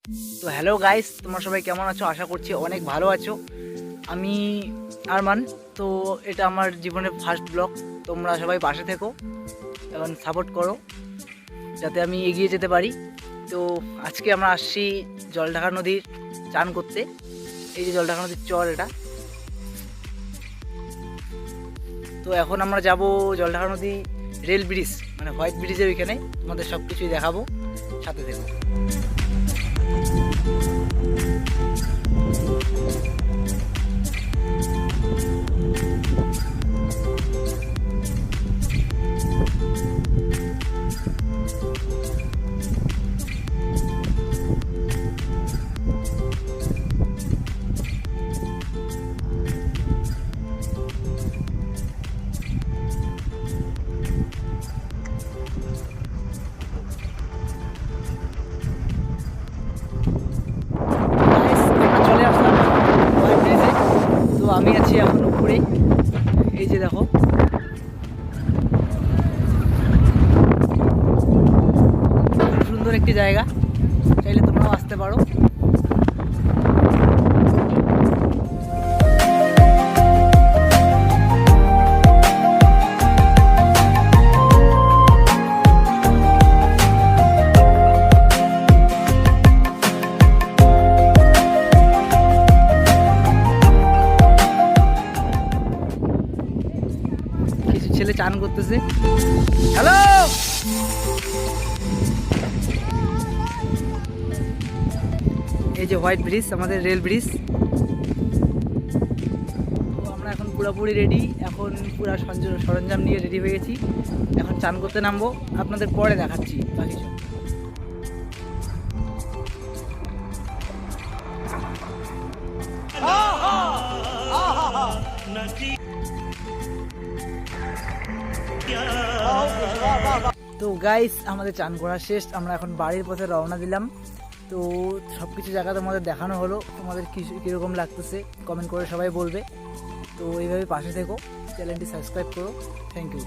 তো hello guys, তোমরা সবাই কেমন আছো? আশা করছি অনেক ভালো আছো। আমি আরমান। তো এটা আমার জীবনের ফার্স্ট ব্লগ। তোমরা সবাই পাশে থেকো এবং সাপোর্ট করো যাতে আমি এগিয়ে যেতে পারি। তো আজকে আমরা আসছি জলঢাকা নদীর চান করতে। এই যে জলঢাকা নদীর চর এটা। তো এখন আমরা যাব জলঢাকা নদী রেল ব্রিজ, মানে হোয়াইট ব্রিজের ওইখানে। তোমাদের সব কিছুই দেখাবো, সাথে থেকো। আমরা চলে আসলাম হোয়াইট ব্রিজে। তো আমি আছি এখন উপরে। এই যে দেখো, খুব সুন্দর একটি জায়গা, চাইলে তোমরাও আসতে পারো। কিছু ছেলে চান করতেছে। হ্যালো, এই যে হোয়াইট ব্রিজ, আমাদের রেল ব্রিজ। তো আমরা এখন পুরোপুরি রেডি, এখন পুরো সরঞ্জাম নিয়ে রেডি হয়ে গেছি। এখন চান করতে নামবো, আপনাদের পরে দেখাচ্ছি বাকি সব। তো গাইস, আমাদের চান করা শেষ, আমরা এখন বাড়ির পথে রওনা দিলাম। তো সব কিছু জায়গা তোমাদের দেখানো হলো। তোমাদের কীরকম লাগতেছে কমেন্ট করে সবাই বলবে। তো এইভাবে পাশে থেকো, চ্যানেলটি সাবস্ক্রাইব করো। Thank you.